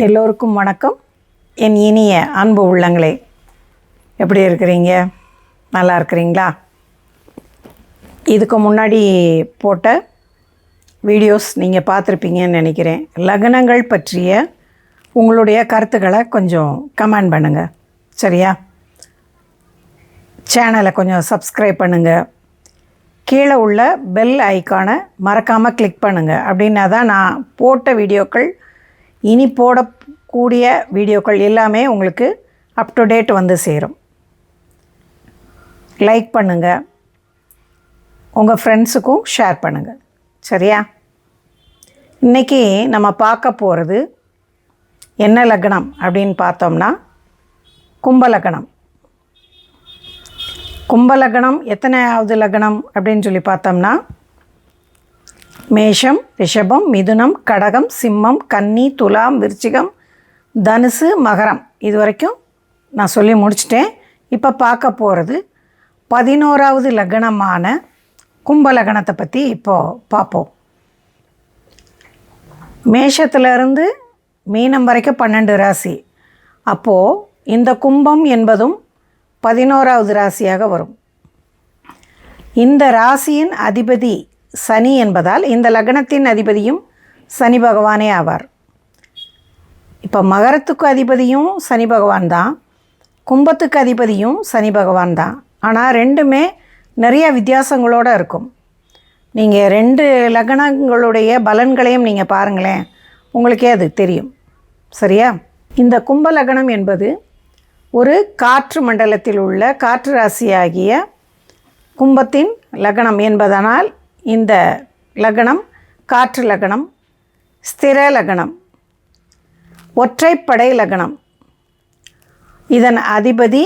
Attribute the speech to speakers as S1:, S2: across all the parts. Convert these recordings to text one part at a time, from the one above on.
S1: எல்லோருக்கும் வணக்கம். என் இனிய அன்பு உள்ளங்களே, எப்படி இருக்கிறீங்க? நல்லா இருக்கிறீங்களா? இதுக்கு முன்னாடி போட்ட வீடியோஸ் நீங்கள் பார்த்துருப்பீங்கன்னு நினைக்கிறேன். லக்னங்கள் பற்றிய உங்களுடைய கருத்துக்களை கொஞ்சம் கமெண்ட் பண்ணுங்கள், சரியா? சேனலை கொஞ்சம் சப்ஸ்கிரைப் பண்ணுங்கள். கீழே உள்ள பெல் ஐக்கானை மறக்காமல் கிளிக் பண்ணுங்கள். அப்படின்னா தான் நான் போட்ட வீடியோக்கள், இனி போடக்கூடிய வீடியோக்கள் எல்லாமே உங்களுக்கு அப் டு டேட் வந்து சேரும். லைக் பண்ணுங்கள், உங்கள் ஃப்ரெண்ட்ஸுக்கும் ஷேர் பண்ணுங்கள், சரியா? இன்றைக்கி நம்ம பார்க்க போகிறது என்ன லக்னம் அப்படின்னு பார்த்தோம்னா கும்பலக்னம். கும்பலக்னம் எத்தனையாவது லக்னம் அப்படின்னு சொல்லி பார்த்தோம்னா மேஷம், ரிஷபம், மிதுனம், கடகம், சிம்மம், கன்னி, துலாம், விருச்சிகம், தனுசு, மகரம். இது வரைக்கும் நான் சொல்லி முடிச்சிட்டேன். இப்போ பார்க்க போகிறது 11வது லக்னமான கும்பலக்னத்தை பற்றி இப்போது பார்ப்போம். மேஷத்துலேருந்து மீனம் வரைக்கும் 12 ராசி. அப்போது இந்த கும்பம் என்பதும் 11வது ராசியாக வரும். இந்த ராசியின் அதிபதி சனி என்பதால் இந்த லக்னத்தின் அதிபதியும் சனி பகவானே ஆவார். இப்போ மகரத்துக்கு அதிபதியும் சனி பகவான் தான், கும்பத்துக்கு அதிபதியும் சனி பகவான் தான். ஆனால் ரெண்டுமே நிறைய வித்தியாசங்களோடு இருக்கும். நீங்கள் 2 லக்னங்களுடைய பலன்களையும் நீங்கள் பாருங்களேன், உங்களுக்கே அது தெரியும், சரியா? இந்த கும்ப லக்னம் என்பது ஒரு காற்று மண்டலத்தில் உள்ள காற்று ராசியாகிய கும்பத்தின் லக்னம் என்பதனால் இந்த லக்னம் காற்று லக்னம், ஸ்திர லக்னம், ஒற்றைப்படை லக்னம். இதன் அதிபதி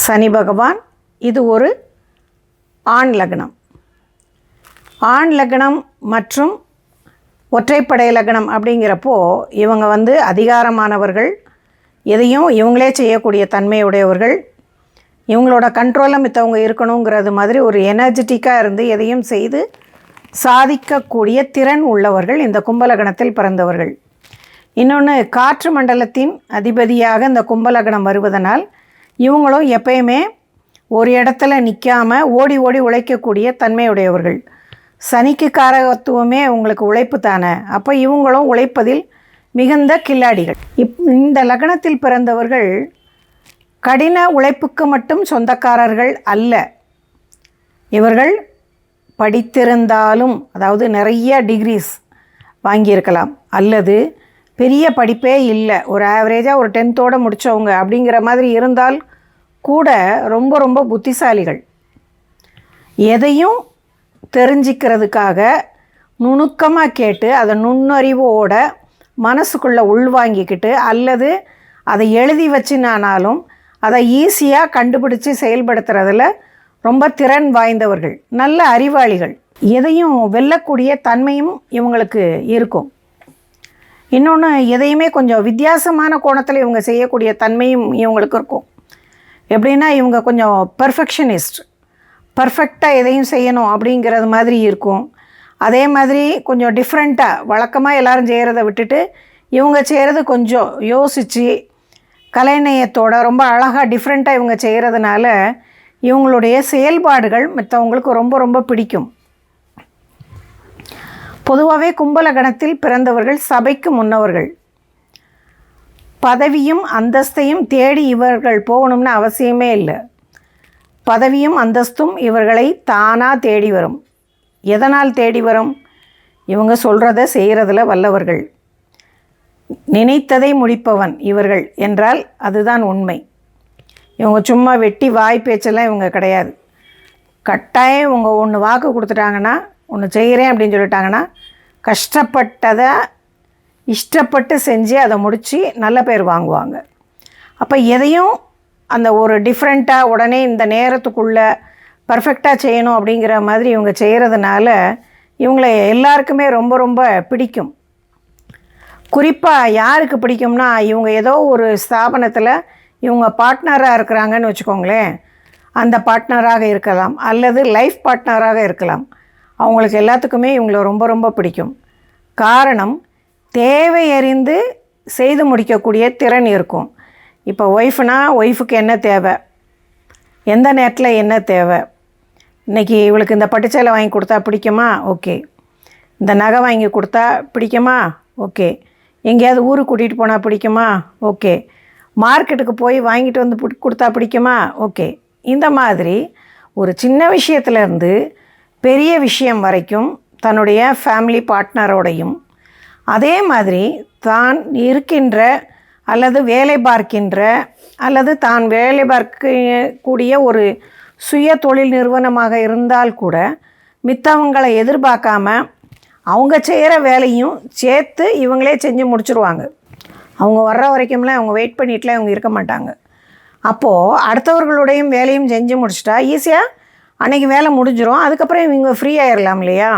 S1: சனி பகவான். இது ஒரு ஆண் லக்னம். ஆண் லக்னம் மற்றும் ஒற்றைப்படை லக்னம் அப்படிங்கிறப்போ இவங்க அதிகாரமானவர்கள், எதையும் இவங்களே செய்யக்கூடிய தன்மையுடையவர்கள், இவங்களோட கண்ட்ரோலில் மித்தவங்க இருக்கணுங்கிறது மாதிரி ஒரு எனர்ஜெட்டிக்காக இருந்து எதையும் செய்து சாதிக்கக்கூடிய திறன் உள்ளவர்கள் இந்த கும்பலக்னத்தில் பிறந்தவர்கள். இன்னொன்று, காற்று மண்டலத்தின் அதிபதியாக இந்த கும்பலக்னம் வருவதனால் இவங்களும் எப்பயுமே ஒரு இடத்துல நிற்காமல் ஓடி ஓடி உழைக்கக்கூடிய தன்மையுடையவர்கள். சனிக்கு காரகத்துவமே உங்களுக்கு உழைப்பு தானே, அப்போ இவங்களும் உழைப்பதில் மிகுந்த கில்லாடிகள். இந்த லக்னத்தில் பிறந்தவர்கள் கடின உழைப்புக்கு மட்டும் சொந்தக்காரர்கள் அல்ல. இவர்கள் படித்திருந்தாலும், அதாவது நிறைய டிகிரிஸ் வாங்கியிருக்கலாம், அல்லது பெரிய படிப்பே இல்லை, ஒரு ஆவரேஜாக ஒரு 10th முடித்தவங்க அப்படிங்கிற மாதிரி இருந்தால் கூட ரொம்ப ரொம்ப புத்திசாலிகள். எதையும் தெரிஞ்சிக்கிறதுக்காக நுணுக்கமாக கேட்டு அதை நுண்ணறிவோட மனசுக்குள்ளே உள்வாங்கிக்கிட்டு, அல்லது அதை எழுதி வச்சுனானாலும் அதை ஈஸியாக கண்டுபிடிச்சி செயல்படுத்துறதில் ரொம்ப திறன் வாய்ந்தவர்கள், நல்ல அறிவாளிகள். எதையும் வெல்லக்கூடிய தன்மையும் இவங்களுக்கு இருக்கும். இன்னொன்று, எதையுமே கொஞ்சம் வித்தியாசமான கோணத்தில் இவங்க செய்யக்கூடிய தன்மையும் இவங்களுக்கு இருக்கும். எப்படின்னா, இவங்க கொஞ்சம் பர்ஃபெக்ஷனிஸ்ட், பர்ஃபெக்டாக எதையும் செய்யணும் அப்படிங்கிறது மாதிரி இருக்கும். அதே மாதிரி கொஞ்சம் டிஃப்ரெண்ட்டாக, வழக்கமாக எல்லோரும் செய்கிறத விட்டுட்டு இவங்க செய்கிறது கொஞ்சம் யோசித்து கலைநயத்தோட ரொம்ப அழகாக டிஃப்ரெண்ட்டாக இவங்க செய்கிறதுனால இவங்களுடைய செயல்பாடுகள் மற்றவங்களுக்கு ரொம்ப ரொம்ப பிடிக்கும். பொதுவாகவே கும்பலக்னத்தில் பிறந்தவர்கள் சபைக்கு முன்னவர்கள். பதவியும் அந்தஸ்தையும் தேடி இவர்கள் போகணும்னு அவசியமே இல்லை. பதவியும் அந்தஸ்தும் இவர்களை தானாக தேடி வரும். எதனால் தேடி வரும்? இவங்க சொல்கிறத செய்கிறதில் வல்லவர்கள். நினைத்ததை முடிப்பவன் இவர்கள் என்றால் அதுதான் உண்மை. இவங்க சும்மா வெட்டி வாய் பேச்செல்லாம் இவங்க கிடையாது. கட்டாயம் இவங்க ஒன்று வாக்கு கொடுத்துட்டாங்கன்னா, ஒன்று செய்கிறேன் அப்படின்னு சொல்லிட்டாங்கன்னா, கஷ்டப்பட்டதை இஷ்டப்பட்டு செஞ்சு அதை முடித்து நல்ல பேர் வாங்குவாங்க. அப்போ எதையும் அந்த ஒரு டிஃப்ரெண்ட்டாக உடனே இந்த நேரத்துக்குள்ளே பர்ஃபெக்டாக செய்யணும் அப்படிங்கிற மாதிரி இவங்க செய்கிறதுனால இவங்களை எல்லாருக்குமே ரொம்ப ரொம்ப பிடிக்கும். குறிப்பாக யாருக்கு பிடிக்கும்னா, இவங்க ஏதோ ஒரு ஸ்தாபனத்தில் இவங்க பார்ட்னராக இருக்கிறாங்கன்னு வச்சுக்கோங்களேன், அந்த பார்ட்னராக இருக்கலாம், அல்லது லைஃப் பார்ட்னராக இருக்கலாம். அவங்களுக்கு எல்லாத்துக்குமே இவங்களை ரொம்ப ரொம்ப பிடிக்கும். காரணம், தேவை அறிந்து செய்து முடிக்கக்கூடிய திறன் இருக்கும். இப்போ ஒய்ஃபுக்கு என்ன தேவை, எந்த நேரத்தில் என்ன தேவை, இன்றைக்கி இவளுக்கு இந்த பட்டுச்சேலை வாங்கி கொடுத்தா பிடிக்குமா, ஓகே. இந்த நகை வாங்கி கொடுத்தா பிடிக்குமா, ஓகே. எங்கேயாவது ஊருக்கு கூட்டிகிட்டு போனால் பிடிக்குமா, ஓகே. மார்க்கெட்டுக்கு போய் வாங்கிட்டு வந்து கொடுத்தா பிடிக்குமா, ஓகே. இந்த மாதிரி ஒரு சின்ன விஷயத்துலேருந்து பெரிய விஷயம் வரைக்கும் தன்னுடைய ஃபேமிலி பார்ட்னரோடையும், அதே மாதிரி தான் இருக்கின்ற அல்லது வேலை பார்க்கின்ற அல்லது தான் வேலை பார்க்கக்கூடிய ஒரு சுய தொழில் நிறுவனமாக இருந்தால் கூட மித்தவங்களை எதிர்பார்க்காம அவங்க செய்கிற வேலையும் சேர்த்து இவங்களே செஞ்சு முடிச்சுருவாங்க. அவங்க வர்ற வரைக்கும்லாம் அவங்க வெயிட் பண்ணிட்டுலாம் இவங்க இருக்க மாட்டாங்க. அப்போது அடுத்தவர்களுடையும் வேலையும் செஞ்சு முடிச்சிட்டா ஈஸியாக அன்றைக்கி வேலை முடிஞ்சிடும். அதுக்கப்புறம் இவங்க ஃப்ரீ ஆகிடலாம் இல்லையா?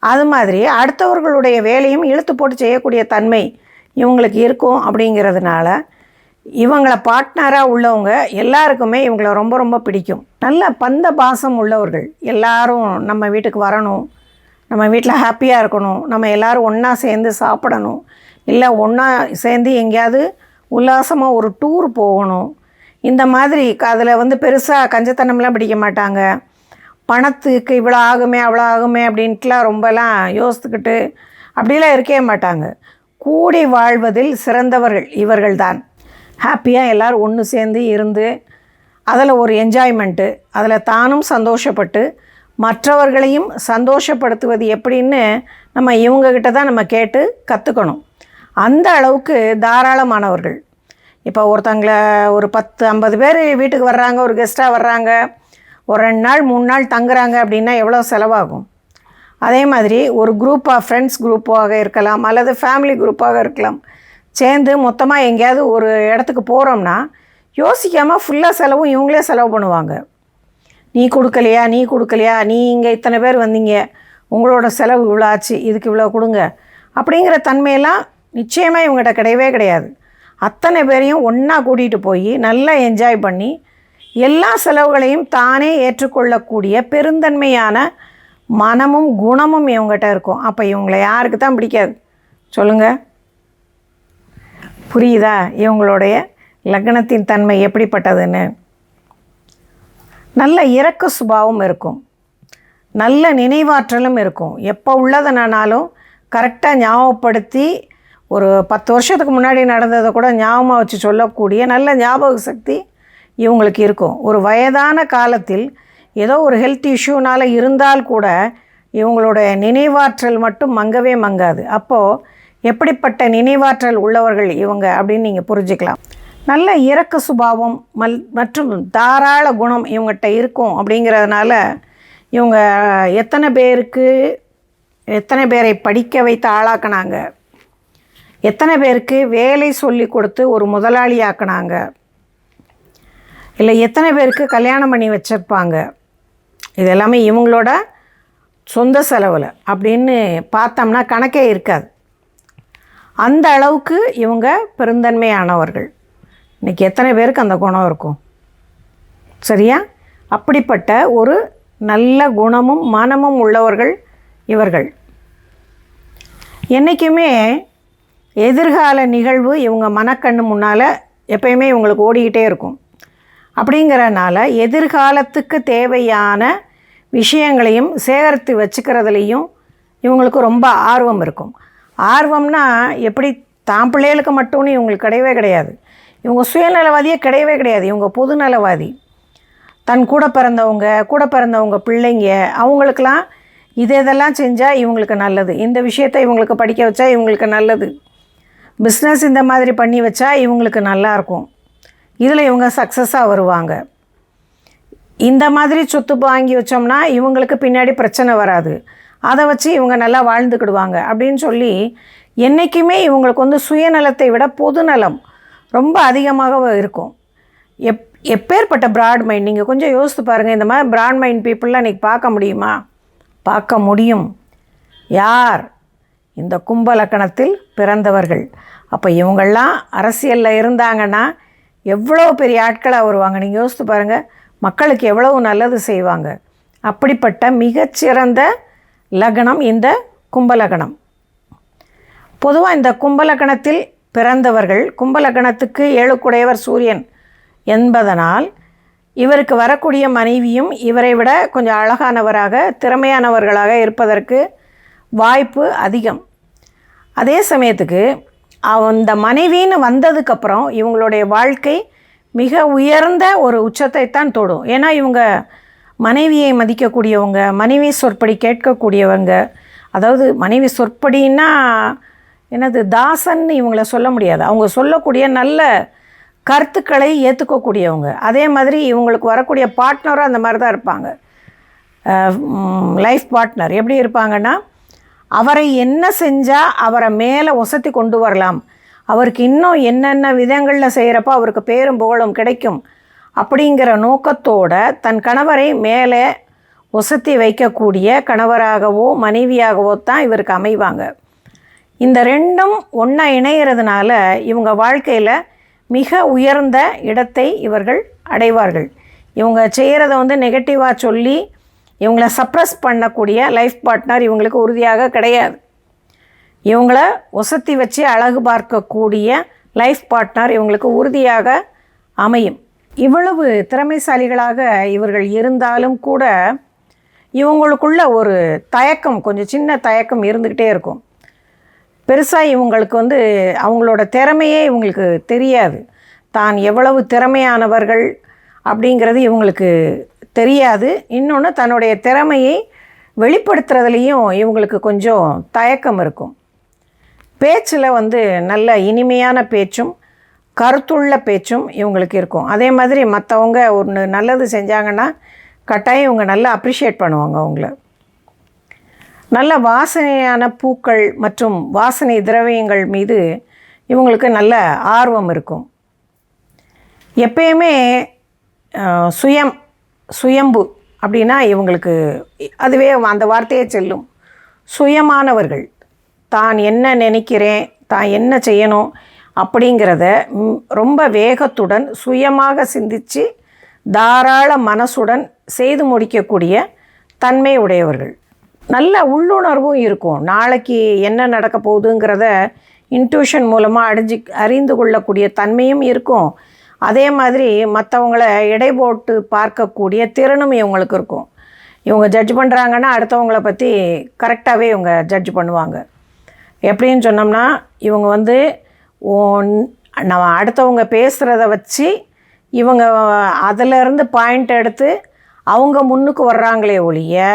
S1: அது மாதிரி அடுத்தவர்களுடைய வேலையும் இழுத்து போட்டு செய்யக்கூடிய தன்மை இவங்களுக்கு இருக்கும். அப்படிங்கிறதுனால இவங்கள பார்ட்னராக உள்ளவங்க எல்லாருக்குமே இவங்கள ரொம்ப ரொம்ப பிடிக்கும். நல்ல பந்த பாசம் உள்ளவர்கள். எல்லாரும் நம்ம வீட்டுக்கு வரணும், நம்ம வீட்டில் ஹாப்பியாக இருக்கணும், நம்ம எல்லோரும் ஒன்றா சேர்ந்து சாப்பிடணும், இல்லை ஒன்றா சேர்ந்து எங்கேயாவது உல்லாசமாக ஒரு டூர் போகணும். இந்த மாதிரி அதில் பெருசாக கஞ்சத்தனம்லாம் பிடிக்க மாட்டாங்க. பணத்துக்கு இவ்வளோ ஆகுமே அவ்வளோ ஆகுமே அப்படின்ட்டுலாம் ரொம்பலாம் யோசித்துக்கிட்டு அப்படிலாம் இருக்கவே மாட்டாங்க. கூடி வாழ்வதில் சிறந்தவர்கள் இவர்கள்தான். ஹாப்பியாக எல்லோரும் ஒன்று சேர்ந்து இருந்து அதில் ஒரு என்ஜாய்மெண்ட்டு, அதில் தானும் சந்தோஷப்பட்டு மற்றவர்களையும் சந்தோஷப்படுத்துவது எப்படின்னு நம்ம இவங்கக்கிட்ட தான் நம்ம கேட்டு கற்றுக்கணும். அந்த அளவுக்கு தாராளமானவர்கள். இப்போ ஒருத்தங்களை ஒரு 10-50 பேர் வீட்டுக்கு வர்றாங்க, ஒரு கெஸ்ட்டாக வர்றாங்க, ஒரு 2 நாள் 3 நாள் தங்குறாங்க அப்படின்னா எவ்வளோ செலவாகும்? அதே மாதிரி ஒரு ஃப்ரெண்ட்ஸ் குரூப்பாக இருக்கலாம் அல்லது ஃபேமிலி குரூப்பாக இருக்கலாம், சேர்ந்து மொத்தமாக எங்கேயாவது ஒரு இடத்துக்கு போகிறோம்னா யோசிக்காமல் ஃபுல்லாக செலவும் இவங்களே செலவு பண்ணுவாங்க. நீ கொடுக்கலையா, நீ இங்கே இத்தனை பேர் வந்தீங்க, உங்களோட செலவு இவ்வளோ ஆச்சு, இதுக்கு இவ்வளோ கொடுங்க அப்படிங்கிற தன்மையெல்லாம் நிச்சயமாக இவங்ககிட்ட கிடையவே கிடையாது. அத்தனை பேரையும் ஒன்றா கூட்டிகிட்டு போய் நல்லா என்ஜாய் பண்ணி எல்லா செலவுகளையும் தானே ஏற்றுக்கொள்ளக்கூடிய பெருந்தன்மையான மனமும் குணமும் இவங்ககிட்ட இருக்கும். அப்போ இவங்களை யாருக்கு தான் பிடிக்காது சொல்லுங்கள்? புரியுதா இவங்களுடைய லக்னத்தின் தன்மை எப்படிப்பட்டதுன்னு? நல்ல இரக்க சுபாவம் இருக்கும், நல்ல நினைவாற்றலும் இருக்கும். எப்போ உள்ளதுனாலும் கரெக்டாக ஞாபகப்படுத்தி ஒரு 10 வருஷத்துக்கு முன்னாடி நடந்ததை கூட ஞாபகமாக வச்சு சொல்லக்கூடிய நல்ல ஞாபக சக்தி இவங்களுக்கு இருக்கும். ஒரு வயதான காலத்தில் ஏதோ ஒரு ஹெல்த் இஷ்யூனால் இருந்தால் கூட இவங்களுடைய நினைவாற்றல் மட்டும் மங்கவே மங்காது. அப்போது எப்படிப்பட்ட நினைவாற்றல் உள்ளவர்கள் இவங்க அப்படின்னு நீங்கள் புரிஞ்சுக்கலாம். நல்ல இரக்க சுபாவம் மற்றும் தாராள குணம் இவங்ககிட்ட இருக்கும். அப்படிங்கிறதுனால இவங்க எத்தனை பேரை படிக்க வைத்து ஆளாக்குனாங்க, எத்தனை பேருக்கு வேலை சொல்லி கொடுத்து ஒரு முதலாளி ஆக்குனாங்க, இல்லை எத்தனை பேருக்கு கல்யாணம் பண்ணி வச்சுருப்பாங்க. இது எல்லாமே இவங்களோட சொந்த செலவில் அப்படின்னு பார்த்தோம்னா கணக்கே இருக்காது. அந்த அளவுக்கு இவங்க பெருந்தன்மையானவர்கள். இன்றைக்கி எத்தனை பேருக்கு அந்த குணம் இருக்கும்? சரியா? அப்படிப்பட்ட ஒரு நல்ல குணமும் மனமும் உள்ளவர்கள் இவர்கள். என்றைக்குமே எதிர்கால நிகழ்வு இவங்க மனக்கண்ணு முன்னால் எப்பயுமே இவங்களுக்கு ஓடிக்கிட்டே இருக்கும். அப்படிங்கிறனால எதிர்காலத்துக்கு தேவையான விஷயங்களையும் சேகரித்து வச்சுக்கிறதுலையும் இவங்களுக்கு ரொம்ப ஆர்வம் இருக்கும். ஆர்வம்னா எப்படி தான் பிள்ளைகளுக்கு மட்டும்னு இவங்களுக்கு கிடையவே கிடையாது. இவங்க சுயநலவாதியே கிடையவே கிடையாது. இவங்க பொதுநலவாதி. தன் கூட பிறந்தவங்க பிள்ளைங்க அவங்களுக்கெல்லாம் இதெல்லாம் செஞ்சால் இவங்களுக்கு நல்லது, இந்த விஷயத்தை இவங்களுக்கு படிக்க வச்சா இவங்களுக்கு நல்லது, பிஸ்னஸ் இந்த மாதிரி பண்ணி வச்சா இவங்களுக்கு நல்லாயிருக்கும், இதில் இவங்க சக்ஸஸாக வருவாங்க, இந்த மாதிரி சொத்து வாங்கி வச்சோம்னா இவங்களுக்கு பின்னாடி பிரச்சனை வராது, அதை வச்சு இவங்க நல்லா வாழ்ந்துக்கிடுவாங்க அப்படின்னு சொல்லி என்றைக்குமே இவங்களுக்கு சுயநலத்தை விட பொதுநலம் ரொம்ப அதிகமாக இருக்கும். எப்பேற்பட்ட ப்ராட் மைண்ட் நீங்கள் கொஞ்சம் யோசித்து பாருங்கள். இந்த மாதிரி ப்ராட் மைண்ட் பீப்புளெலாம் இன்றைக்கி பார்க்க முடியுமா? பார்க்க முடியும். யார்? இந்த கும்ப லக்கணத்தில் பிறந்தவர்கள். அப்போ இவங்கள்லாம் அரசியலில் இருந்தாங்கன்னா எவ்வளோ பெரிய ஆட்களாக வருவாங்க. நீங்கள் யோசித்து பாருங்கள், மக்களுக்கு எவ்வளவு நல்லது செய்வாங்க. அப்படிப்பட்ட மிகச்சிறந்த லக்னம் இந்த கும்ப லக்னம். பொதுவாக இந்த கும்பலக்கணத்தில் பிறந்தவர்கள், கும்பலக்கணத்துக்கு 7 சூரியன் என்பதனால் இவருக்கு வரக்கூடிய மனைவியும் இவரை விட கொஞ்சம் அழகானவராக, திறமையானவர்களாக இருப்பதற்கு வாய்ப்பு அதிகம். அதே சமயத்துக்கு அந்த மனைவின்னு வந்ததுக்கப்புறம் இவங்களுடைய வாழ்க்கை மிக உயர்ந்த ஒரு உச்சத்தை தான் தொடும். ஏன்னா இவங்க மனைவியை மதிக்கக்கூடியவங்க, மனைவி சொற்படி கேட்கக்கூடியவங்க. அதாவது மனைவி சொற்படின்னா என்னது, தாசன்னு இவங்கள சொல்ல முடியாது. அவங்க சொல்லக்கூடிய நல்ல கருத்துக்களை ஏற்றுக்கக்கூடியவங்க. அதே மாதிரி இவங்களுக்கு வரக்கூடிய பார்ட்னரும் அந்த மாதிரி தான் இருப்பாங்க. லைஃப் பார்ட்னர் எப்படி இருப்பாங்கன்னா, அவரை என்ன செஞ்சால் அவரை மேலே ஒசத்தி கொண்டு வரலாம், அவருக்கு இன்னும் என்னென்ன விதங்களில் செய்கிறப்போ அவருக்கு பேரும் புகழும் கிடைக்கும் அப்படிங்கிற நோக்கத்தோடு தன் கணவரை மேலே ஒசத்தி வைக்கக்கூடிய கணவராகவோ மனைவியாகவோ தான் இவருக்கு அமைவாங்க. இந்த ரெண்டும் ஒன்றா இணைகிறதுனால இவங்க வாழ்க்கையில் மிக உயர்ந்த இடத்தை இவர்கள் அடைவார்கள். இவங்க செய்கிறத நெகட்டிவாக சொல்லி இவங்கள சப்ரஸ் பண்ணக்கூடிய லைஃப் பார்ட்னர் இவங்களுக்கு உறுதியாக கிடையாது. இவங்கள ஒசத்தி வச்சு அழகு பார்க்கக்கூடிய லைஃப் பார்ட்னர் இவங்களுக்கு உறுதியாக அமையும். இவ்வளவு திறமைசாலிகளாக இவர்கள் இருந்தாலும் கூட இவங்களுக்குள்ள ஒரு தயக்கம், கொஞ்சம் சின்ன தயக்கம் இருந்துக்கிட்டே இருக்கும். பெருசாக இவங்களுக்கு அவங்களோட திறமையே இவங்களுக்கு தெரியாது. தான் எவ்வளவு திறமையானவர்கள் அப்படிங்கிறது இவங்களுக்கு தெரியாது. இன்னொன்று, தன்னுடைய திறமையை வெளிப்படுத்துறதுலேயும் இவங்களுக்கு கொஞ்சம் தயக்கம் இருக்கும். பேச்சில் நல்ல இனிமையான பேச்சும் கருத்துள்ள பேச்சும் இவங்களுக்கு இருக்கும். அதே மாதிரி மற்றவங்க ஒன்று நல்லது செஞ்சாங்கன்னா கட்டாயம் இவங்க நல்லா அப்ரிஷியேட் பண்ணுவாங்க அவங்கள. நல்ல வாசனையான பூக்கள் மற்றும் வாசனை திரவியங்கள் மீது இவங்களுக்கு நல்ல ஆர்வம் இருக்கும். எப்பயுமே சுயம்பு அப்படின்னா இவங்களுக்கு அதுவே அந்த வார்த்தையே செல்லும். சுயமானவர்கள், தான் என்ன நினைக்கிறேன், தான் என்ன செய்யணும் அப்படிங்கிறத ரொம்ப வேகத்துடன் சுயமாக சிந்தித்து தாராள மனசுடன் செய்து முடிக்கக்கூடிய தன்மை உடையவர்கள். நல்ல உள்ளுணர்வும் இருக்கும். நாளைக்கு என்ன நடக்க போகுதுங்கிறத இன்ட்யூஷன் மூலமாக அறிந்து கொள்ளக்கூடிய தன்மையும் இருக்கும். அதே மாதிரி மற்றவங்கள எடை போட்டு பார்க்கக்கூடிய திறனும் இவங்களுக்கு இருக்கும். இவங்க ஜட்ஜ் பண்ணுறாங்கன்னா அடுத்தவங்கள பற்றி கரெக்டாகவே இவங்க ஜட்ஜ் பண்ணுவாங்க. எப்படின்னு சொன்னோம்னா, இவங்க நம்ம அடுத்தவங்க பேசுகிறத வச்சு இவங்க அதிலேருந்து பாயிண்ட் எடுத்து அவங்க முன்னுக்கு வர்றாங்களே ஒழிய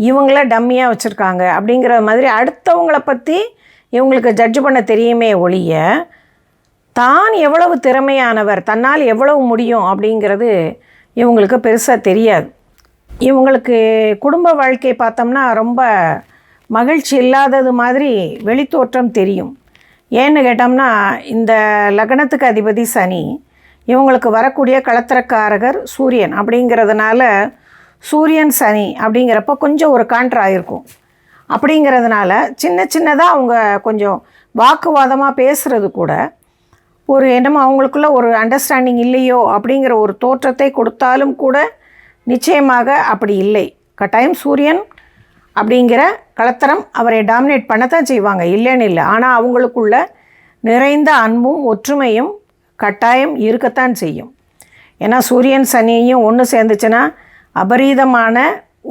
S1: இவங்கள டம்மியாக வச்சுருக்காங்க அப்படிங்கிற மாதிரி அடுத்தவங்கள பற்றி இவங்களுக்கு ஜட்ஜ் பண்ண தெரியுமே ஒழிய தான் எவ்வளவு திறமையானவர், தன்னால் எவ்வளவு முடியும் அப்படிங்கிறது இவங்களுக்கு பெருசாக தெரியாது. இவங்களுக்கு குடும்ப வாழ்க்கை பார்த்தோம்னா ரொம்ப மகிழ்ச்சி இல்லாதது மாதிரி வெளித்தோற்றம் தெரியும். ஏன்னு கேட்டோம்னா, இந்த லக்னத்துக்கு அதிபதி சனி, இவங்களுக்கு வரக்கூடிய களத்திரக்காரகர் சூரியன் அப்படிங்கிறதுனால சூரியன் சனி அப்படிங்கிறப்ப கொஞ்சம் ஒரு கான்ட்ரா இருக்கும். அப்படிங்கிறதுனால சின்னதாக அவங்க கொஞ்சம் வாக்குவாதமாக பேசுகிறது கூட ஒரு என்னமோ அவங்களுக்குள்ள ஒரு அண்டர்ஸ்டாண்டிங் இல்லையோ அப்படிங்கிற ஒரு தோற்றத்தை கொடுத்தாலும் கூட நிச்சயமாக அப்படி இல்லை. கட்டாயம் சூரியன் அப்படிங்கிற களத்திரம் அவரை டாமினேட் பண்ணத்தான் செய்வாங்க, இல்லைன்னு இல்லை. ஆனால் அவங்களுக்குள்ள நிறைந்த அன்பும் ஒற்றுமையும் கட்டாயம் இருக்கத்தான் செய்யும். ஏன்னா சூரியன் சனியையும் ஒன்று சேர்ந்துச்சுன்னா அபரீதமான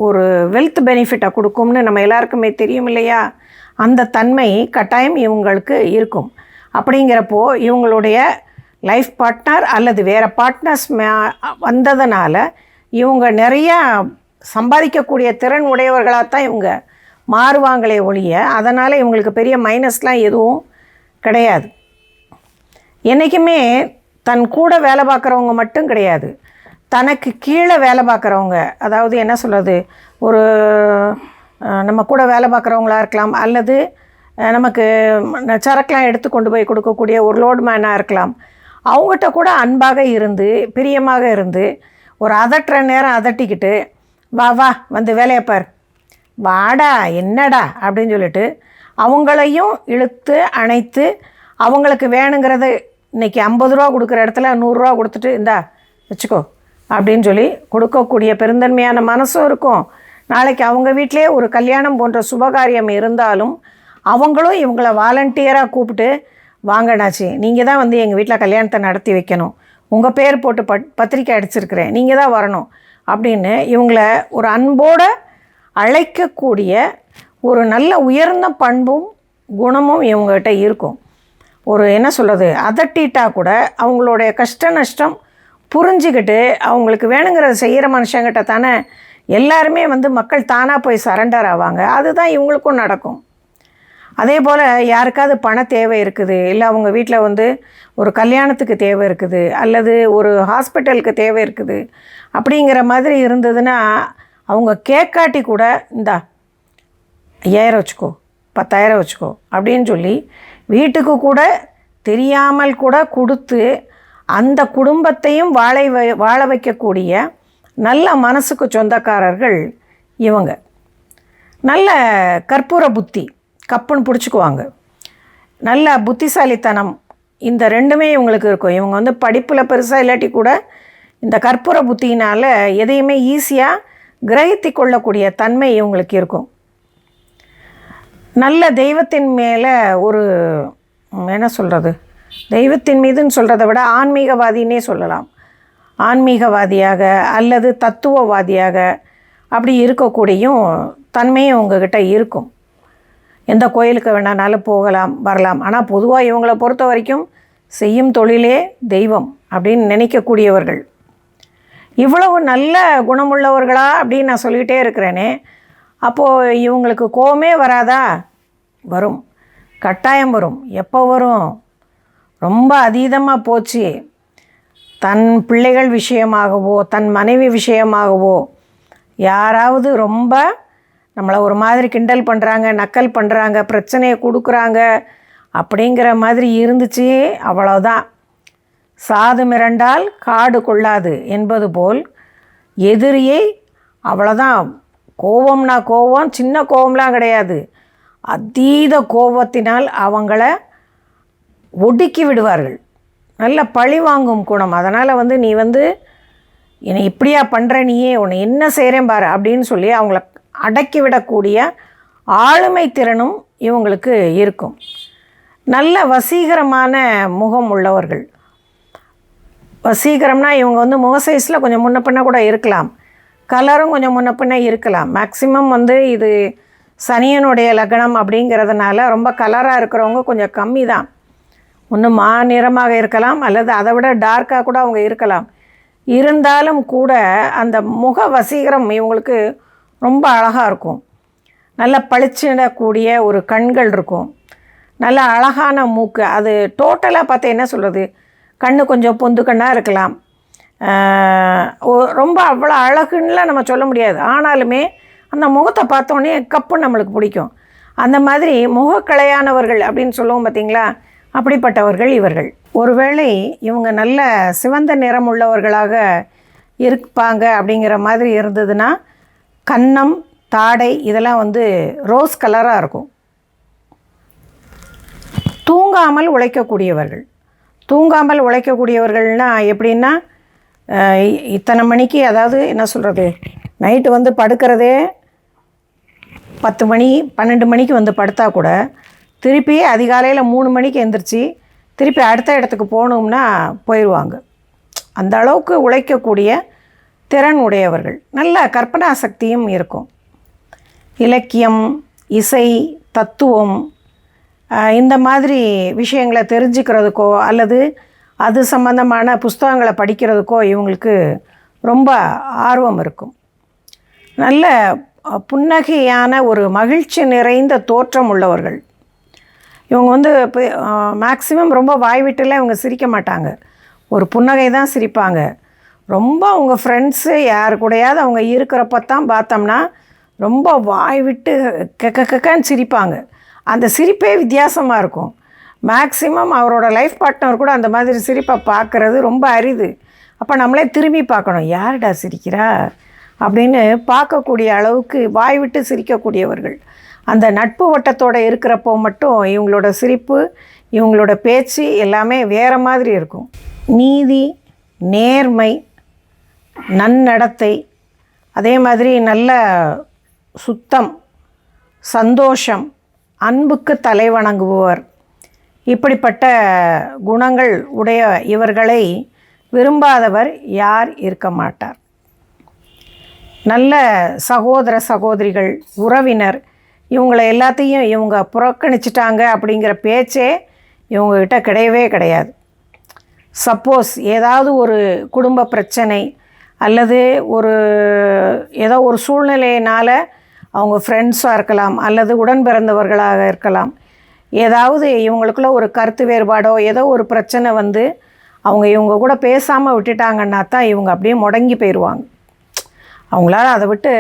S1: ஒரு வெல்த் பெனிஃபிட்டை கொடுக்கும்னு நம்ம எல்லாருக்குமே தெரியும் இல்லையா? அந்த தன்மை கட்டாயம் இவங்களுக்கு இருக்கும். அப்படிங்கிறப்போ இவங்களுடைய லைஃப் பார்ட்னர் அல்லது வேறு பார்ட்னர்ஸ் வந்ததுனால இவங்க நிறையா சம்பாதிக்கக்கூடிய திறன் உடையவர்களாகத்தான் இவங்க மாறுவாங்களே ஒழிய அதனால் இவங்களுக்கு பெரிய மைனஸ்லாம் எதுவும் கிடையாது. என்றைக்குமே தன் கூட வேலை பார்க்குறவங்க மட்டும் கிடையாது, தனக்கு கீழே வேலை பார்க்குறவங்க, அதாவது என்ன சொல்கிறது, ஒரு நம்ம கூட வேலை பார்க்குறவங்களா இருக்கலாம், அல்லது நமக்கு சரக்கெலாம் எடுத்து கொண்டு போய் கொடுக்கக்கூடிய ஒரு லோட்மேனாக இருக்கலாம். அவங்ககிட்ட கூட அன்பாக இருந்து பிரியமாக இருந்து ஒரு அதட்டுற நேரம் அதட்டிக்கிட்டு வா வந்து வேலையை பார், வாடா என்னடா அப்படின்னு சொல்லிட்டு அவங்களையும் இழுத்து அணைத்து அவங்களுக்கு வேணுங்கிறத இன்றைக்கி 50 ரூபா கொடுக்குற இடத்துல 100 ரூபா கொடுத்துட்டு இந்தா வச்சுக்கோ அப்படின்னு சொல்லி கொடுக்கக்கூடிய பெருந்தன்மையான மனசும் இருக்கும். நாளைக்கு அவங்க வீட்டிலே ஒரு கல்யாணம் போன்ற சுபகாரியம் இருந்தாலும் அவங்களும் இவங்கள வாலண்டியராக கூப்பிட்டு, வாங்கண்ணாச்சி, நீங்கள் தான் வந்து எங்கள் வீட்டில் கல்யாணத்தை நடத்தி வைக்கணும், உங்கள் பேர் போட்டு பத்திரிக்கை அடிச்சிருக்கிறேன், நீங்கள் தான் வரணும் அப்படின்னு இவங்கள ஒரு அன்போடு அழைக்கக்கூடிய ஒரு நல்ல உயர்ந்த பண்பும் குணமும் இவங்ககிட்ட இருக்கும். ஒரு என்ன சொல்கிறது, அதட்டிட்டா கூட அவங்களுடைய கஷ்ட நஷ்டம் புரிஞ்சுக்கிட்டு அவங்களுக்கு வேணுங்கிறத செய்கிற மனுஷங்கிட்ட தானே எல்லாருமே வந்து மக்கள் தானாக போய் சரண்டர் ஆவாங்க. அதுதான் இவங்களுக்கும் நடக்கும். அதே போல் யாருக்காவது பண தேவை இருக்குது, இல்லை அவங்க வீட்டில் வந்து ஒரு கல்யாணத்துக்கு தேவை இருக்குது, அல்லது ஒரு ஹாஸ்பிட்டலுக்கு தேவை இருக்குது அப்படிங்கிற மாதிரி இருந்ததுன்னா அவங்க கேட்காட்டி கூட இந்தா 5000 வச்சுக்கோ, 10,000 வச்சுக்கோ அப்படின்னு சொல்லி வீட்டுக்கு கூட தெரியாமல் கூட கொடுத்து அந்த குடும்பத்தையும் வாழ வைக்கக்கூடிய நல்ல மனசுக்கு சொந்தக்காரர்கள் இவங்க. நல்ல கற்பூர புத்தி, கப்புன்னு பிடிச்சிக்குவாங்க. நல்ல புத்திசாலித்தனம், இந்த ரெண்டுமே இவங்களுக்கு இருக்கும். இவங்க வந்து படிப்பில் பெருசாக இல்லாட்டி கூட இந்த கற்பூர புத்தியினால் எதையுமே ஈஸியாக கிரகித்து கொள்ளக்கூடிய தன்மை இவங்களுக்கு இருக்கும். நல்ல தெய்வத்தின் மேலே ஒரு என்ன சொல்கிறது, தெய்வத்தின் மீதுன்னு சொல்கிறத விட ஆன்மீகவாதின்னே சொல்லலாம். ஆன்மீகவாதியாக அல்லது தத்துவவாதியாக அப்படி இருக்கக்கூடியும் தன்மையும் உங்ககிட்ட இருக்கும். எந்த கோயிலுக்கு வேணாலும் போகலாம் வரலாம். ஆனால் பொதுவாக இவங்களை பொறுத்த வரைக்கும் செய்யும் தொழிலே தெய்வம் அப்படின்னு நினைக்கக்கூடியவர்கள். இவ்வளவு நல்ல குணமுள்ளவர்களா அப்படின்னு நான் சொல்லிகிட்டே இருக்கிறேனே, அப்போது இவங்களுக்கு கோவமே வராதா? வரும், கட்டாயம் வரும். எப்போ வரும்? ரொம்ப அதீதமாக போச்சு, தன் பிள்ளைகள் விஷயமாகவோ தன் மனைவி விஷயமாகவோ யாராவது ரொம்ப நம்மளை ஒரு மாதிரி கிண்டல் பண்ணுறாங்க, நக்கல் பண்ணுறாங்க, பிரச்சனையை கொடுக்குறாங்க அப்படிங்கிற மாதிரி இருந்துச்சு, அவ்வளோதான். சாது மிரண்டால் காடு கொள்ளாது என்பது போல் எதிரியை அவ்வளோதான். கோபம்னா கோபம், சின்ன கோபம்லாம் கிடையாது, அதீத கோபத்தினால் அவங்கள ஒடுக்கி விடுவார்கள். நல்ல பழி வாங்கும் குணம். அதனால் வந்து நீ வந்து என்னை இப்படியா பண்ணுற, நீயே உன்னை என்ன செய்கிறேன் பாரு அப்படின்னு சொல்லி அவங்கள அடக்கி விடக்கூடிய ஆளுமை திறனும் இவங்களுக்கு இருக்கும். நல்ல வசீகரமான முகம் உள்ளவர்கள். வசீகரம்னா இவங்க வந்து முக சைஸில் கொஞ்சம் முன்ன பின்ன கூட இருக்கலாம், கலரும் கொஞ்சம் முன்ன பின்ன இருக்கலாம். மேக்சிமம் வந்து இது சனியனுடைய லக்னம் அப்படிங்கிறதுனால ரொம்ப கலராக இருக்கிறவங்க கொஞ்சம் கம்மி தான். ஒன்று நிறமாக இருக்கலாம், அல்லது அதை விட டார்க்காக கூட அவங்க இருக்கலாம். இருந்தாலும் கூட அந்த முக வசீகரம் இவங்களுக்கு ரொம்ப அழகாக இருக்கும். நல்ல பளிச்சிடக்கூடிய ஒரு கண்கள் இருக்கும், நல்ல அழகான மூக்கு. அது டோட்டலாக பார்த்தா என்ன சொல்கிறது, கண்ணு கொஞ்சம் பொந்து கண்ணாக இருக்கலாம், ரொம்ப அவ்வளோ அழகுன்னெலாம் நம்ம சொல்ல முடியாது. ஆனாலுமே அந்த முகத்தை பார்த்தோன்னே கப்புன்னு நம்மளுக்கு பிடிக்கும். அந்த மாதிரி முகக்கலையானவர்கள் அப்படின்னு சொல்லுவோம் பார்த்திங்களா, அப்படிப்பட்டவர்கள் இவர்கள். ஒருவேளை இவங்க நல்ல சிவந்த நிறம் உள்ளவர்களாக இருப்பாங்க அப்படிங்கிற மாதிரி இருந்ததுன்னா கன்னம், தாடை இதெல்லாம் வந்து ரோஸ் கலராக இருக்கும். தூங்காமல் உழைக்கக்கூடியவர்கள். தூங்காமல் உழைக்கக்கூடியவர்கள்னால் எப்படின்னா, இத்தனை மணிக்கு, அதாவது என்ன சொல்கிறது, நைட்டு வந்து படுக்கிறதே 10 மணி 12 மணிக்கு வந்து படுத்தா கூட திருப்பி அதிகாலையில் 3 மணிக்கு எழுந்திரிச்சி திருப்பி அடுத்த இடத்துக்கு போகணும்னா போயிடுவாங்க. அந்த அளவுக்கு உழைக்கக்கூடிய திறன் உடையவர்கள். நல்ல கற்பனா சக்தியும் இருக்கும். இலக்கியம், இசை, தத்துவம் இந்த மாதிரி விஷயங்களை தெரிஞ்சுக்கிறதுக்கோ அல்லது அது சம்பந்தமான புஸ்தகங்களை படிக்கிறதுக்கோ இவங்களுக்கு ரொம்ப ஆர்வம் இருக்கும். நல்ல புன்னகையான ஒரு மகிழ்ச்சி நிறைந்த தோற்றம் உள்ளவர்கள். இவங்க வந்து இப்போ மேக்ஸிமம் ரொம்ப வாய் விட்டுலாம் இவங்க சிரிக்க மாட்டாங்க, ஒரு புன்னகை தான் சிரிப்பாங்க. ரொம்ப அவங்க ஃப்ரெண்ட்ஸு யார் கூடயாவது அவங்க இருக்கிறப்ப தான் பார்த்தோம்னா ரொம்ப வாய் விட்டு கக்கன்னு சிரிப்பாங்க. அந்த சிரிப்பே வித்தியாசமாக இருக்கும். மேக்ஸிமம் அவரோட லைஃப் பார்ட்னர் கூட அந்த மாதிரி சிரிப்பை பார்க்குறது ரொம்ப அரிது. அப்போ நம்மளே திரும்பி பார்க்கணும், யார்டா சிரிக்கிறா அப்படின்னு பார்க்கக்கூடிய அளவுக்கு வாய் விட்டு சிரிக்கக்கூடியவர்கள். அந்த நட்பு வட்டத்தோடு இருக்கிறப்போ மட்டும் இவங்களோட சிரிப்பு, இவங்களோட பேச்சு எல்லாமே வேறு மாதிரி இருக்கும். நீதி, நேர்மை, நன்னடத்தை, அதே மாதிரி நல்ல சுத்தம், சந்தோஷம், அன்புக்கு தலை வணங்குபவர். இப்படிப்பட்ட குணங்கள் உடைய இவர்களை விரும்பாதவர் யார் இருக்க மாட்டார். நல்ல சகோதர சகோதரிகள், உறவினர், இவங்களை எல்லாத்தையும் இவங்க புறக்கணிச்சிட்டாங்க அப்படிங்கிற பேச்சே இவங்ககிட்ட கிடையவே கிடையாது. சப்போஸ் ஏதாவது ஒரு குடும்ப பிரச்சனை அல்லது ஏதோ ஒரு சூழ்நிலையினால் அவங்க ஃப்ரெண்ட்ஸாக இருக்கலாம் அல்லது உடன் பிறந்தவர்களாக இருக்கலாம், ஏதாவது இவங்களுக்குள்ள ஒரு கருத்து வேறுபாடோ ஏதோ ஒரு பிரச்சனை வந்து அவங்க இவங்க கூட பேசாமல் விட்டுட்டாங்கன்னா தான் இவங்க அப்படியே முடங்கி போயிடுவாங்க. அவங்களால அதை விட்டு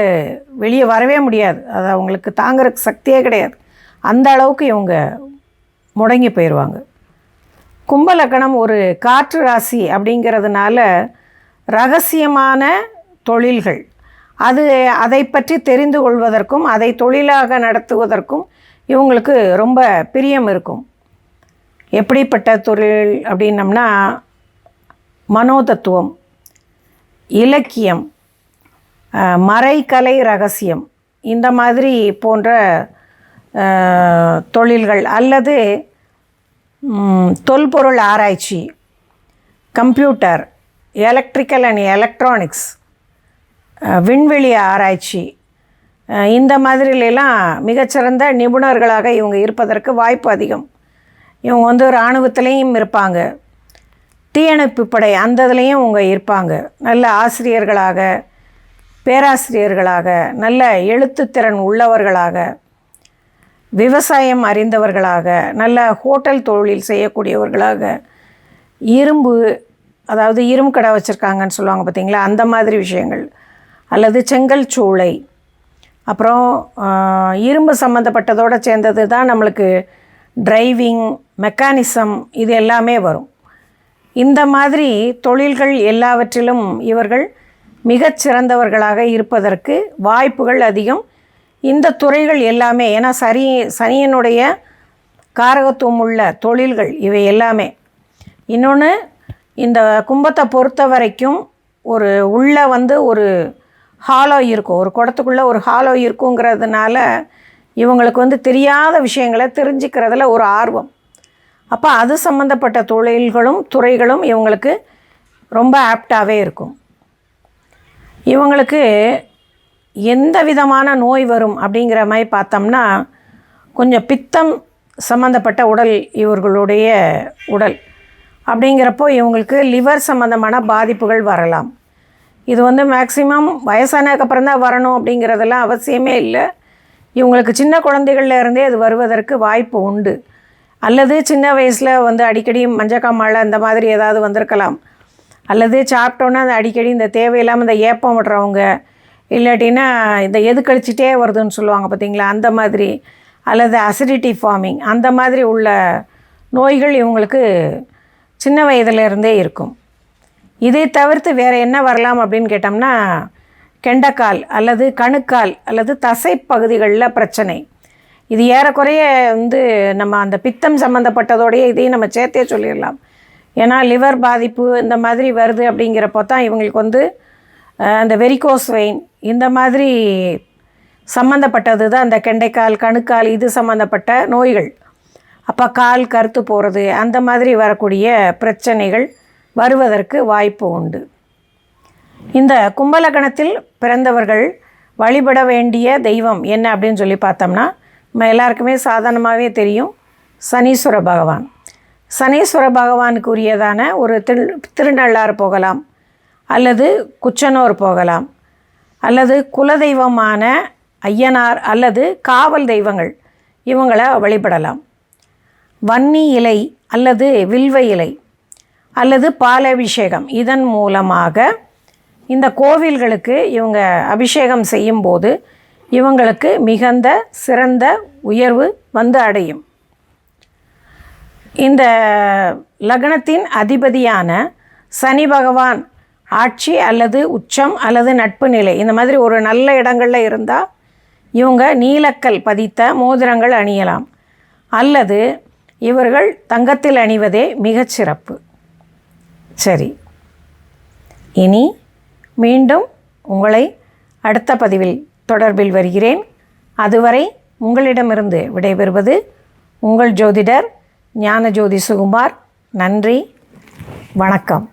S1: வெளியே வரவே முடியாது. அது அவங்களுக்கு தாங்கிறதுக்கு சக்தியே கிடையாது. அந்த அளவுக்கு இவங்க முடங்கி போயிடுவாங்க. கும்பலக்கணம் ஒரு காற்று ராசி அப்படிங்கிறதுனால ரகசியமான தொழில்கள், அதை பற்றி தெரிந்து கொள்வதற்கும் அதை தொழிலாக நடத்துவதற்கும் இவங்களுக்கு ரொம்ப பிரியம் இருக்கும். எப்படிப்பட்ட தொழில் அப்படின்னம்னா மனோதத்துவம், இலக்கியம், மறைக்கலை ரகசியம், இந்த மாதிரி போன்ற தொழில்கள் அல்லது தொல்பொருள் ஆராய்ச்சி, கம்ப்யூட்டர், எலக்ட்ரிக்கல் அண்ட் எலக்ட்ரானிக்ஸ், விண்வெளி ஆராய்ச்சி, இந்த மாதிரிலாம் மிகச்சிறந்த நிபுணர்களாக இவங்க இருப்பதற்கு வாய்ப்பு அதிகம். இவங்க வந்து இராணுவத்திலையும் இருப்பாங்க, தீயணைப்பு படை அந்த இதுலேயும் இவங்க இருப்பாங்க. நல்ல ஆசிரியர்களாக, பேராசிரியர்களாக, நல்ல எழுத்துத்திறன் உள்ளவர்களாக, விவசாயம் அறிந்தவர்களாக, நல்ல ஹோட்டல் தொழில் செய்யக்கூடியவர்களாக, அதாவது இரும்பு கடை வச்சுருக்காங்கன்னு சொல்லுவாங்க பார்த்திங்களா, அந்த மாதிரி விஷயங்கள், அல்லது செங்கல் சூளை, அப்புறம் இரும்பு சம்மந்தப்பட்டதோடு சேர்ந்தது தான் நம்மளுக்கு டிரைவிங், மெக்கானிசம், இது எல்லாமே வரும். இந்த மாதிரி தொழில்கள் எல்லாவற்றிலும் இவர்கள் மிகச்சிறந்தவர்களாக இருப்பதற்கு வாய்ப்புகள் அதிகம். இந்த துறைகள் எல்லாமே, ஏன்னா சனியனுடைய காரகத்துவம் உள்ள தொழில்கள் இவை எல்லாமே. இன்னொன்று, இந்த கும்பத்தை பொறுத்த வரைக்கும் உள்ளே வந்து ஒரு ஹாலோ இருக்கும், ஒரு குடத்துக்குள்ளே ஒரு ஹாலோ இருக்குங்கிறதுனால இவங்களுக்கு வந்து தெரியாத விஷயங்களை தெரிஞ்சுக்கிறதுல ஒரு ஆர்வம். அப்போ அது சம்மந்தப்பட்ட தொழில்களும் துறைகளும் இவங்களுக்கு ரொம்ப ஆப்டாகவே இருக்கும். இவங்களுக்கு எந்த விதமான நோய் வரும் அப்படிங்கிற மாதிரி பார்த்தோம்னா, கொஞ்சம் பித்தம் சம்மந்தப்பட்ட உடல் இவர்களுடைய உடல் அப்படிங்கிறப்போ இவங்களுக்கு லிவர் சம்மந்தமான பாதிப்புகள் வரலாம். இது வந்து மேக்சிமம் வயசானதுக்கப்புறம் தான் வரணும் அப்படிங்கிறதெல்லாம் அவசியமே இல்லை. இவங்களுக்கு சின்ன குழந்தைகள்லேருந்தே அது வருவதற்கு வாய்ப்பு உண்டு. அல்லது சின்ன வயசில் வந்து அடிக்கடி மஞ்சக்காமாலை அந்த மாதிரி ஏதாவது வந்திருக்கலாம். அல்லது சாப்பிட்டோன்னா அது அடிக்கடி இந்த தேவையில்லாமல் இந்த ஏப்பம் விடுறவங்க, இல்லாட்டின்னா இந்த எது கழிச்சிட்டே வருதுன்னு சொல்லுவாங்க பார்த்திங்களா, அந்த மாதிரி, அல்லது அசிடிட்டி ஃபார்மிங், அந்த மாதிரி உள்ள நோய்கள் இவங்களுக்கு சின்ன வயதிலிருந்தே இருக்கும். இதை தவிர்த்து வேறு என்ன வரலாம் அப்படின்னு கேட்டோம்னா, கெண்டைக்கால் அல்லது கணுக்கால் அல்லது தசை பகுதிகளில் பிரச்சனை. இது ஏறக்குறைய வந்து நம்ம அந்த பித்தம் சம்மந்தப்பட்டதோடைய இதையும் நம்ம சேர்த்தே சொல்லிடலாம். ஏன்னா லிவர் பாதிப்பு இந்த மாதிரி வருது அப்படிங்கிறப்போ தான் இவங்களுக்கு வந்து அந்த வெரிகோஸ் வெயின் இந்த மாதிரி சம்மந்தப்பட்டது தான் அந்த கெண்டைக்கால், கணுக்கால், இது சம்மந்தப்பட்ட நோய்கள். அப்போ கால் கருத்து போகிறது, அந்த மாதிரி வரக்கூடிய பிரச்சனைகள் வருவதற்கு வாய்ப்பு உண்டு. இந்த கும்பலக்கணத்தில் பிறந்தவர்கள் வழிபட வேண்டிய தெய்வம் என்ன அப்படின்னு சொல்லி பார்த்தோம்னா, நம்ம எல்லாருக்குமே சாதாரணமாகவே தெரியும், சனீஸ்வர பகவான். சனீஸ்வர பகவானுக்கு உரியதான ஒரு திருநள்ளாறு போகலாம், அல்லது குச்சனூர் போகலாம், அல்லது குலதெய்வமான ஐயனார் அல்லது காவல் தெய்வங்கள் இவங்களை வழிபடலாம். வன்னி இலை அல்லது வில்வ இலை அல்லது பாலாபிஷேகம், இதன் மூலமாக இந்த கோவில்களுக்கு இவங்க அபிஷேகம் செய்யும்போது இவங்களுக்கு மிகுந்த சிறந்த உயர்வு வந்து அடையும். இந்த லக்னத்தின் அதிபதியான சனி பகவான் ஆட்சி அல்லது உச்சம் அல்லது நட்பு நிலை இந்த மாதிரி ஒரு நல்ல இடங்களில் இருந்தால் இவங்க நீலக்கல் பதித்த மோதிரங்கள் அணியலாம், அல்லது இவர்கள் தங்கத்தில் அணிவதே மிகச்சிறப்பு. சரி, இனி மீண்டும் உங்களை அடுத்த பதிவில் தொடர்பில் வருகிறேன். அதுவரை உங்களிடமிருந்து விடைபெறுவது உங்கள் ஜோதிடர் ஞானஜோதி சுகுமார். நன்றி, வணக்கம்.